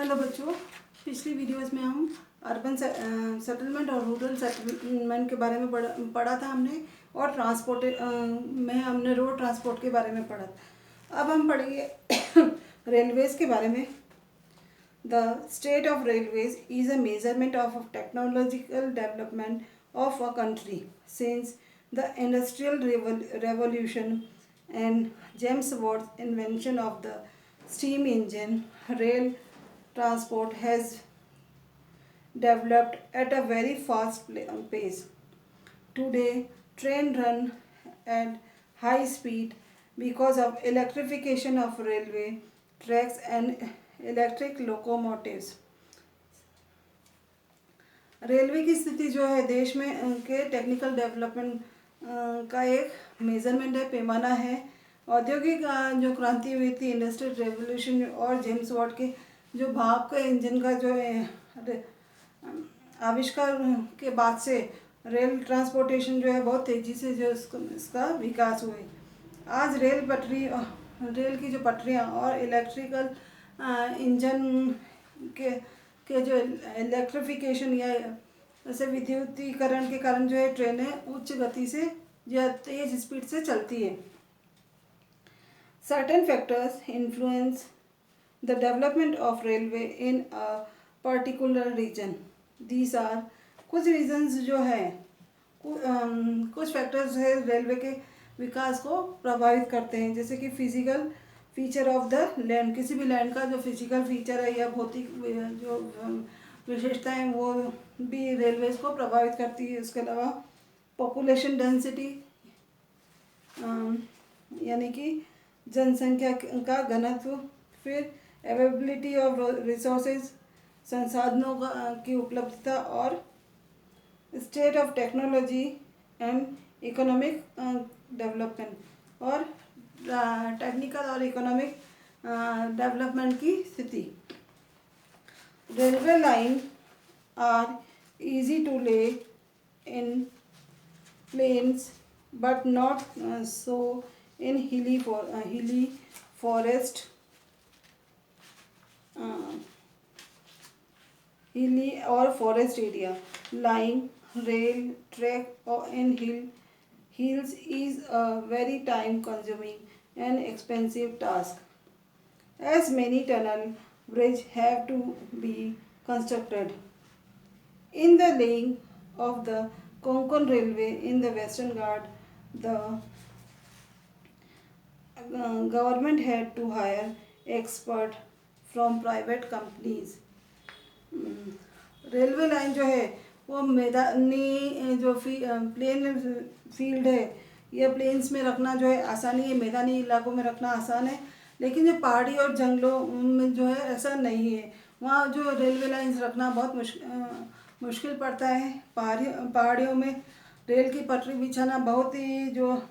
Hello बच्चों, पिछली videos में हम अर्बन सेटलमेंट और रूरल सेटलमेंट के बारे में पढ़ा था हमने। और ट्रांसपोर्ट में हमने रोड ट्रांसपोर्ट के बारे में पढ़ा। अब हम पढ़ेंगे रेलवेज़ के बारे में। The state of railways is a measurement of technological development of a country since the industrial revolution and James Watt's invention of the steam engine. Rail transport has developed at a very fast pace. Today, trains run at high speed because of electrification of railway tracks and electric locomotives. Railway की स्थिति जो है देश में के technical development का एक measurement है, पैमाना है। औद्योगिक जो क्रांति हुई थी, इंडस्ट्रियल रेवोल्यूशन और जेम्स वॉट के जो भाप के इंजन का जो आविष्कार के बाद से रेल ट्रांसपोर्टेशन जो है बहुत तेज़ी से जो इसका विकास हुआ है। आज रेल की जो पटरियाँ और इलेक्ट्रिकल इंजन के जो इलेक्ट्रिफिकेशन या ऐसे विद्युतीकरण के कारण जो है ट्रेनें उच्च गति से या तेज़ स्पीड से चलती है। Certain factors influence the development of railway in a particular region. These are कुछ रीजन्स जो है कुछ फैक्टर्स है रेलवे के विकास को प्रभावित करते हैं, जैसे कि physical feature of the land. किसी भी लैंड का जो फिजिकल फीचर है या भौतिक जो विशेषताएं वो भी रेलवेज को प्रभावित करती है। उसके अलावा पॉपुलेशन डेंसिटी यानी कि जनसंख्या का घनत्व, फिर अवेलेबिलिटी ऑफ रिसोर्सेज संसाधनों की उपलब्धता, और state of technology and economic development और टेक्निकल और इकोनॉमिक डेवलपमेंट की स्थिति। Railway line are easy to lay in plains but not so in hilly forest, hilly or forest area. Line rail track or in hills is a very time consuming and expensive task, as many tunnel bridge have to be constructed. In the laying of the Konkan railway in the Western Ghat, the government had to hire expert from private companies. Railway line जो है वो मैदानी जो plain field है या planes में रखना जो है आसानी है, मैदानी इलाकों में रखना आसान है, लेकिन जो पहाड़ी और जंगलों में जो है ऐसा नहीं है। वहाँ जो रेलवे लाइन्स रखना बहुत मुश्किल पड़ता है। पहाड़ियों में रेल की पटरी बिछाना बहुत ही जो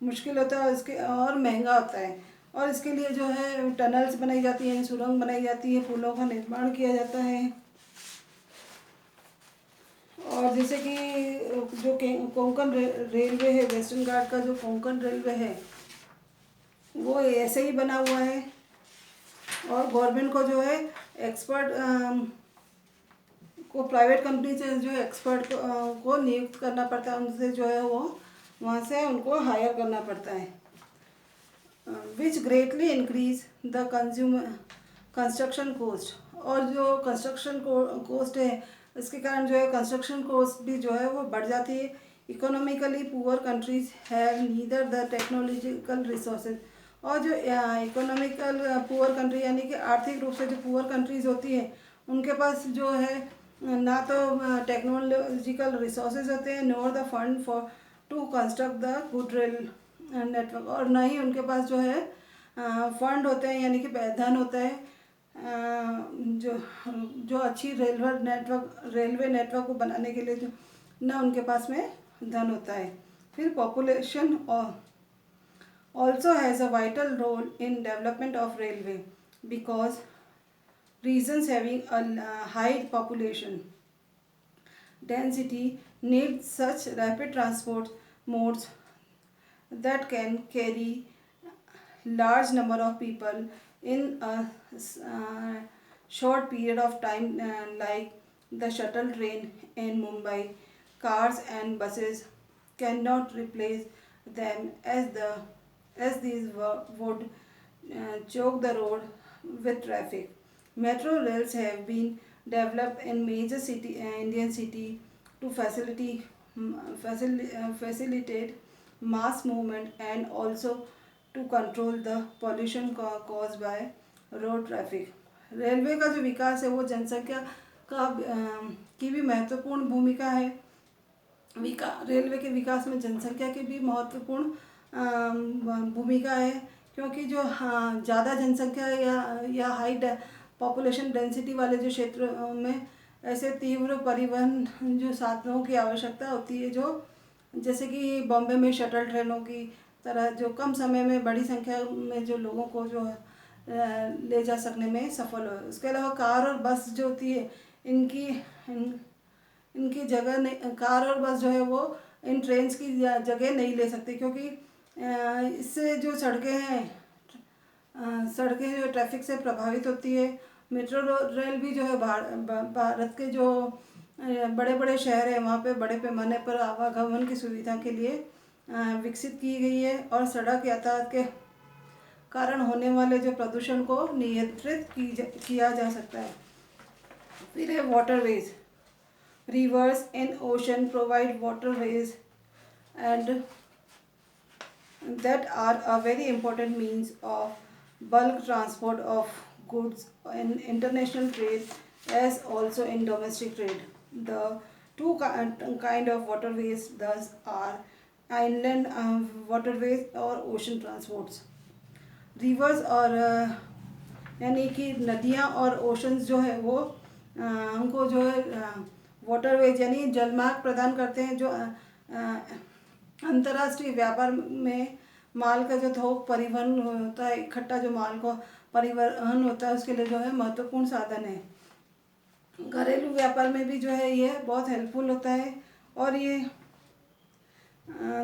मुश्किल होता है, इसके और महंगा होता है। और इसके लिए जो है टनल्स बनाई जाती हैं, सुरंग बनाई जाती है, पुलों का निर्माण किया जाता है। और जैसे कि जो कोंकण रेलवे है, वेस्टर्न घाट का जो कोंकण रेलवे है वो ऐसे ही बना हुआ है। और गवर्नमेंट को जो है एक्सपर्ट को प्राइवेट कंपनी से जो एक्सपर्ट को नियुक्त करना पड़ता है, उनसे जो है वो वहाँ से उनको हायर करना पड़ता है। Which greatly increase the construction cost. और जो कंस्ट्रक्शन कोस्ट है इसके कारण जो है कंस्ट्रक्शन कोस्ट भी जो है वो बढ़ जाती है। Economically poor countries have neither the technological resources. और जो इकोनॉमिकल पुअर कंट्री यानी कि आर्थिक रूप से जो पुअर कंट्रीज होती हैं उनके पास जो है ना तो टेक्नोलॉजिकल रिसोर्सेज होते हैं, nor the fund for to construct the good rail network. और ना ही उनके पास जो है फंड होते हैं यानी कि धन होता है जो अच्छी रेलवे नेटवर्क को बनाने के लिए जो ना उनके पास में धन होता है। फिर population also has a vital role in development of railway because regions having a high population density need such rapid transport modes that can carry large number of people in a short period of time, like the shuttle train in Mumbai. Cars and buses cannot replace them, as these would choke the road with traffic. Metro rails have been developed in major Indian city to facilitate mass movement and also to control the pollution caused by road traffic. Railway का जो विकास है वो जनसंख्या का की भी महत्वपूर्ण भूमिका है। रेलवे के विकास में जनसंख्या की भी महत्वपूर्ण भूमिका है, क्योंकि जो हाँ ज़्यादा जनसंख्या या हाई पॉपुलेशन डेंसिटी वाले जो क्षेत्रों में ऐसे तीव्र परिवहन जो साधनों की आवश्यकता होती है, जो जैसे कि बॉम्बे में शटल ट्रेनों की तरह, जो कम समय में बड़ी संख्या में जो लोगों को जो ले जा सकने में सफल हो। उसके अलावा कार और बस जो होती है इनकी जगह नहीं, कार और बस जो है वो इन ट्रेन्स की जगह नहीं ले सकती, क्योंकि इससे जो सड़कें जो ट्रैफिक से प्रभावित होती है। मेट्रो रेल भी जो है भारत के जो बड़े बड़े शहर हैं वहाँ पे बड़े पैमाने पर आवागमन की सुविधा के लिए विकसित की गई है, और सड़क यातायात के कारण होने वाले जो प्रदूषण को नियंत्रित किया जा सकता है। फिर है waterways. Rivers and ocean provide waterways and that are a very important means of bulk transport of goods in international trade as also in domestic trade. The two kind of waterways thus are inland waterways or ocean transports. Rivers और यानी कि नदियाँ और oceans जो है वो हमको जो है वाटरवेज यानी जलमार्ग प्रदान करते हैं, जो अंतर्राष्ट्रीय व्यापार में माल का जो थोक परिवहन होता है, इकट्ठा जो माल को परिवहन होता है, उसके लिए जो है महत्वपूर्ण साधन है। घरेलू व्यापार में भी जो है ये बहुत हेल्पफुल होता है, और ये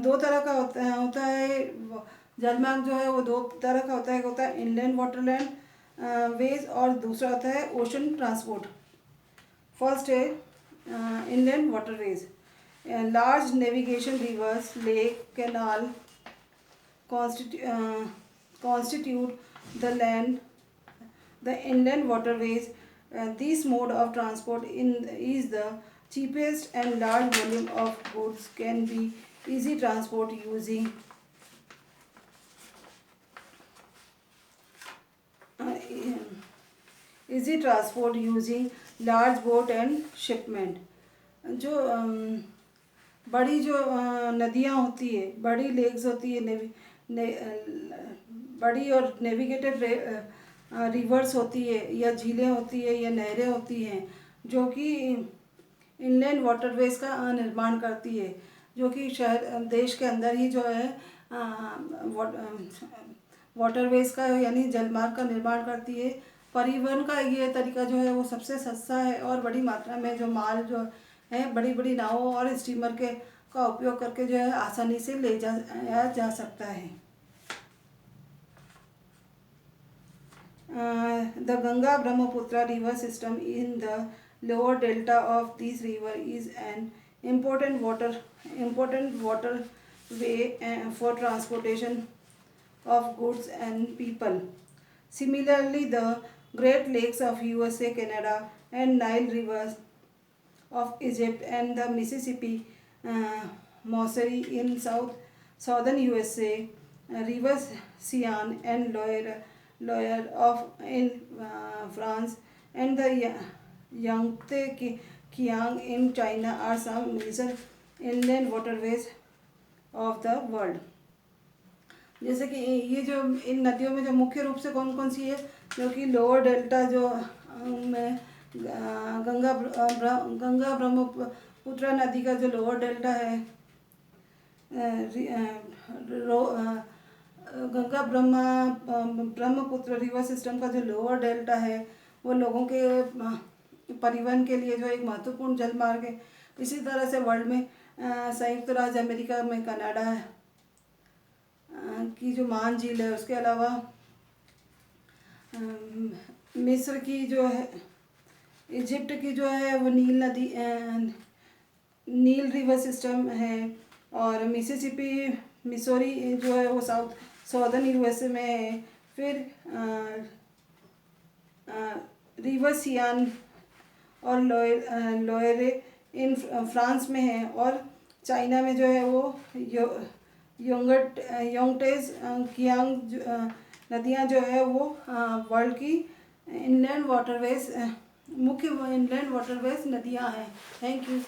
दो तरह का होता है। जलमार्ग जो है वो दो तरह का होता है, एक होता है इनलैंड वाटरलैंड वेज और दूसरा होता है ओशन ट्रांसपोर्ट। फर्स्ट है inland waterways. Large navigation rivers, lake, canal constitute the inland waterways. This mode of transport is the cheapest, and large volume of goods can be easy transport using large boat and shipment. जो बड़ी जो नदियाँ होती है, बड़ी lakes होती है, बड़ी और नेविगेटेड रिवर्स होती है, या झीलें होती है, या नहरें होती हैं, जो कि इनलैंड वाटरवेज का निर्माण करती है, जो कि देश के अंदर ही जो है वाटरवेज का यानी जलमार्ग का निर्माण करती है। परिवहन का ये तरीका जो है वो सबसे सस्ता है, और बड़ी मात्रा में जो माल जो है बड़ी बड़ी नावों और स्टीमर का उपयोग करके जो है आसानी से ले जाया जा सकता है। The Ganga Brahmaputra river system in the lower delta of this river is an important waterway for transportation of goods and people. Similarly, the Great Lakes of USA, Canada, and Nile rivers of Egypt, and the Mississippi, Missouri in southern USA, rivers Seine and Loire of in France, and the Yangtze Kiang in China are some major inland waterways of the world. जैसे कि ये जो इन नदियों में जो मुख्य रूप से कौन कौन सी है, जो कि लोअर डेल्टा जो में गंगा ब्रह्मपुत्र नदी का जो लोअर डेल्टा है, गंगा ब्रह्मपुत्र रिवर सिस्टम का जो लोअर डेल्टा है वो लोगों के परिवहन के लिए जो एक महत्वपूर्ण जल मार्ग है। इसी तरह से वर्ल्ड में संयुक्त राज्य अमेरिका में कनाडा की जो मान झील है, उसके अलावा मिस्र की जो है, इजिप्ट की जो है वो नील नदी, नील रिवर सिस्टम है। और मिसिसिपी मिसौरी जो है वो सॉर्दर्न यूएसए में है। फिर रिवर सियान और लोएरे इन फ्रांस में है। और चाइना में जो है वो योंगटेज कियांग नदियाँ जो है वो वर्ल्ड की इनलैंड वाटरवेज मुख्य इनलैंड वाटरवेज नदियाँ हैं। Thank you.